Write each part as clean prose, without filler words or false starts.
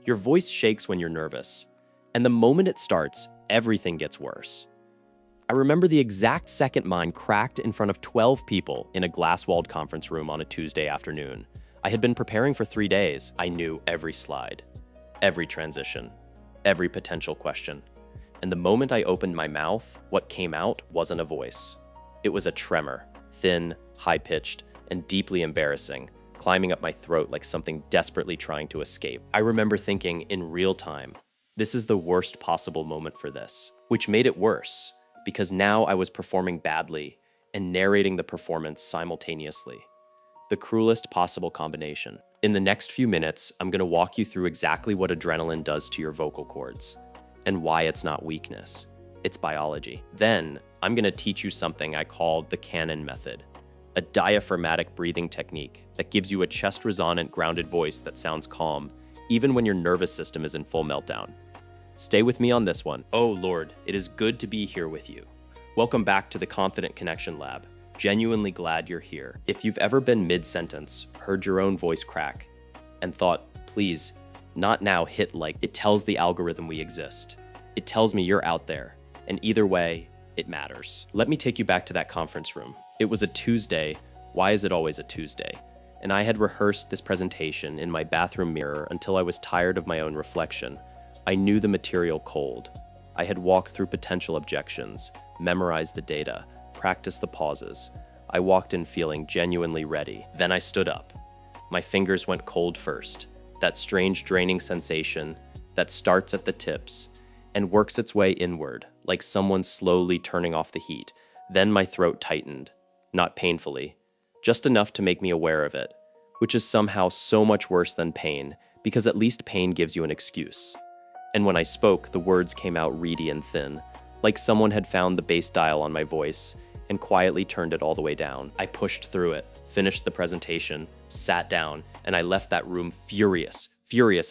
Your voice shakes when you're nervous, and the moment it starts, everything gets worse. I remember the exact second mine cracked in front of 12 people in a glass-walled conference room on a Tuesday afternoon. I had been preparing for 3 days. I knew every slide, every transition, every potential question. And the moment I opened my mouth, what came out wasn't a voice. It was a tremor, thin, high-pitched, and deeply embarrassing, climbing up my throat like something desperately trying to escape. I remember thinking in real time, this is the worst possible moment for this, which made it worse, because now I was performing badly and narrating the performance simultaneously. The cruelest possible combination. In the next few minutes, I'm going to walk you through exactly what adrenaline does to your vocal cords and why it's not weakness, it's biology. Then, I'm going to teach you something I call the Cannon method, a diaphragmatic breathing technique that gives you a chest-resonant, grounded voice that sounds calm, even when your nervous system is in full meltdown. Stay with me on this one. Oh Lord, it is good to be here with you. Welcome back to the Confident Connection Lab. Genuinely glad you're here. If you've ever been mid-sentence, heard your own voice crack, and thought, please, not now, hit like, it tells the algorithm we exist. It tells me you're out there, and either way, it matters. Let me take you back to that conference room. It was a Tuesday. Why is it always a Tuesday? And I had rehearsed this presentation in my bathroom mirror until I was tired of my own reflection. I knew the material cold. I had walked through potential objections, memorized the data, practiced the pauses. I walked in feeling genuinely ready. Then I stood up. My fingers went cold first. That strange draining sensation that starts at the tips and works its way inward, like someone slowly turning off the heat. Then my throat tightened, not painfully, just enough to make me aware of it, which is somehow so much worse than pain, because at least pain gives you an excuse. And when I spoke, the words came out reedy and thin, like someone had found the bass dial on my voice and quietly turned it all the way down. I pushed through it, finished the presentation, sat down, and I left that room furious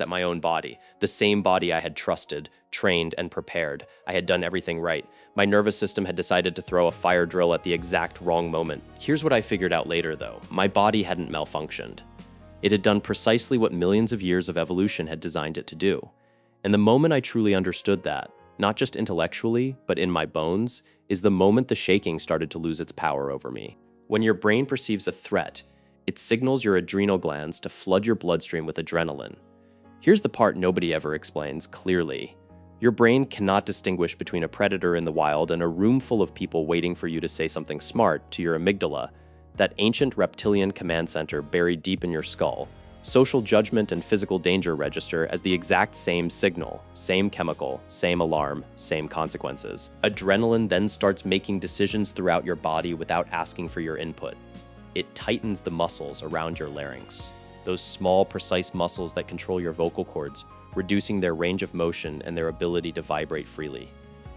at my own body, the same body I had trusted, trained, and prepared. I had done everything right. My nervous system had decided to throw a fire drill at the exact wrong moment. Here's what I figured out later, though. My body hadn't malfunctioned. It had done precisely what millions of years of evolution had designed it to do. And the moment I truly understood that, not just intellectually, but in my bones, is the moment the shaking started to lose its power over me. When your brain perceives a threat, it signals your adrenal glands to flood your bloodstream with adrenaline. Here's the part nobody ever explains clearly. Your brain cannot distinguish between a predator in the wild and a room full of people waiting for you to say something smart to your amygdala, that ancient reptilian command center buried deep in your skull. Social judgment and physical danger register as the exact same signal, same chemical, same alarm, same consequences. Adrenaline then starts making decisions throughout your body without asking for your input. It tightens the muscles around your larynx, those small, precise muscles that control your vocal cords, reducing their range of motion and their ability to vibrate freely.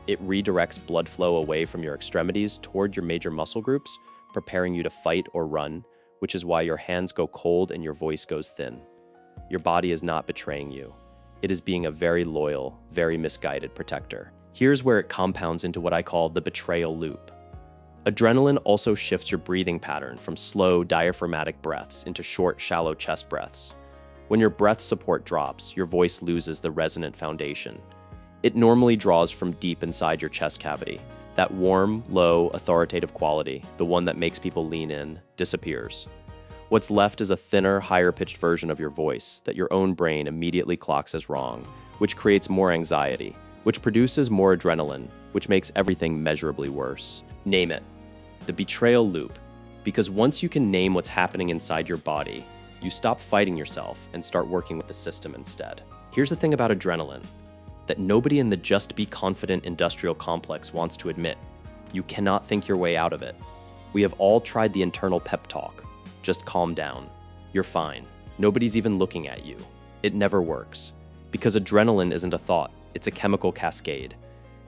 It redirects blood flow away from your extremities toward your major muscle groups, preparing you to fight or run, which is why your hands go cold and your voice goes thin. Your body is not betraying you. It is being a very loyal, very misguided protector. Here's where it compounds into what I call the betrayal loop. Adrenaline also shifts your breathing pattern from slow, diaphragmatic breaths into short, shallow chest breaths. When your breath support drops, your voice loses the resonant foundation. It normally draws from deep inside your chest cavity. That warm, low, authoritative quality, the one that makes people lean in, disappears. What's left is a thinner, higher-pitched version of your voice that your own brain immediately clocks as wrong, which creates more anxiety, which produces more adrenaline, which makes everything measurably worse. Name it. The betrayal loop. Because once you can name what's happening inside your body, you stop fighting yourself and start working with the system instead. Here's the thing about adrenaline that nobody in the just be confident industrial complex wants to admit. You cannot think your way out of it. We have all tried the internal pep talk. Just calm down. You're fine. Nobody's even looking at you. It never works. Because adrenaline isn't a thought, it's a chemical cascade.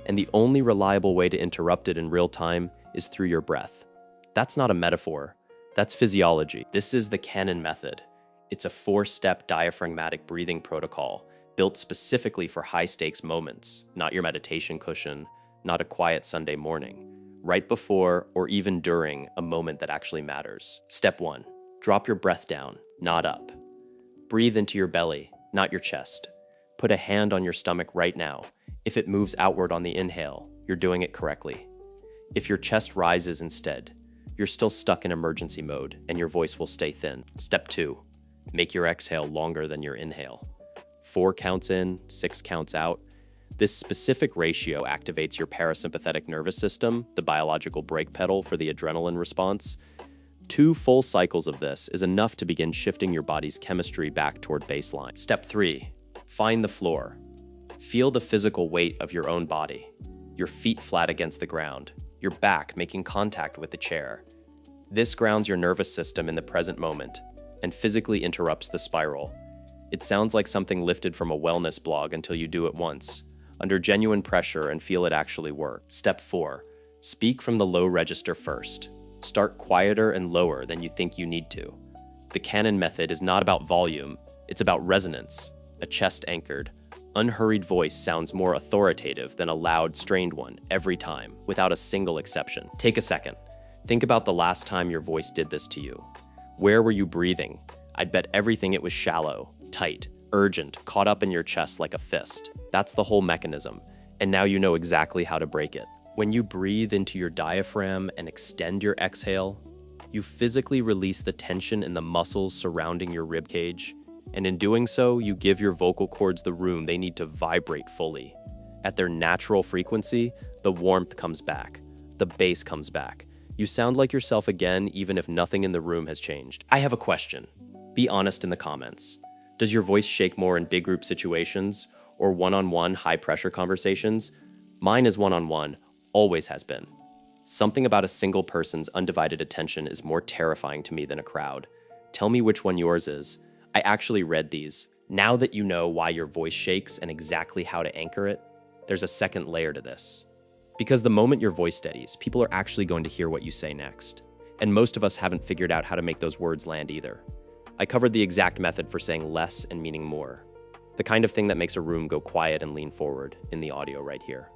And the only reliable way to interrupt it in real time is through your breath. That's not a metaphor. That's physiology. This is the Cannon method. It's a 4-step diaphragmatic breathing protocol built specifically for high-stakes moments, not your meditation cushion, not a quiet Sunday morning, right before or even during a moment that actually matters. Step 1, drop your breath down, not up. Breathe into your belly, not your chest. Put a hand on your stomach right now. If it moves outward on the inhale, you're doing it correctly. If your chest rises instead, you're still stuck in emergency mode and your voice will stay thin. Step 2, make your exhale longer than your inhale. 4 counts in, 6 counts out. This specific ratio activates your parasympathetic nervous system, the biological brake pedal for the adrenaline response. 2 full cycles of this is enough to begin shifting your body's chemistry back toward baseline. Step 3, find the floor. Feel the physical weight of your own body. Your feet flat against the ground, your back making contact with the chair. This grounds your nervous system in the present moment and physically interrupts the spiral. It sounds like something lifted from a wellness blog until you do it once, under genuine pressure, and feel it actually work. Step 4, speak from the low register first. Start quieter and lower than you think you need to. The Canon method is not about volume, it's about resonance. A chest-anchored, unhurried voice sounds more authoritative than a loud, strained one every time, without a single exception. Take a second. Think about the last time your voice did this to you. Where were you breathing? I'd bet everything it was shallow, tight, urgent, caught up in your chest like a fist. That's the whole mechanism, and now you know exactly how to break it. When you breathe into your diaphragm and extend your exhale, you physically release the tension in the muscles surrounding your ribcage, and in doing so, you give your vocal cords the room they need to vibrate fully. At their natural frequency, the warmth comes back, the bass comes back. You sound like yourself again, even if nothing in the room has changed. I have a question. Be honest in the comments. Does your voice shake more in big group situations or one-on-one high-pressure conversations? Mine is one-on-one, always has been. Something about a single person's undivided attention is more terrifying to me than a crowd. Tell me which one yours is. I actually read these. Now that you know why your voice shakes and exactly how to anchor it, there's a second layer to this. Because the moment your voice steadies, people are actually going to hear what you say next. And most of us haven't figured out how to make those words land either. I covered the exact method for saying less and meaning more. The kind of thing that makes a room go quiet and lean forward in the audio right here.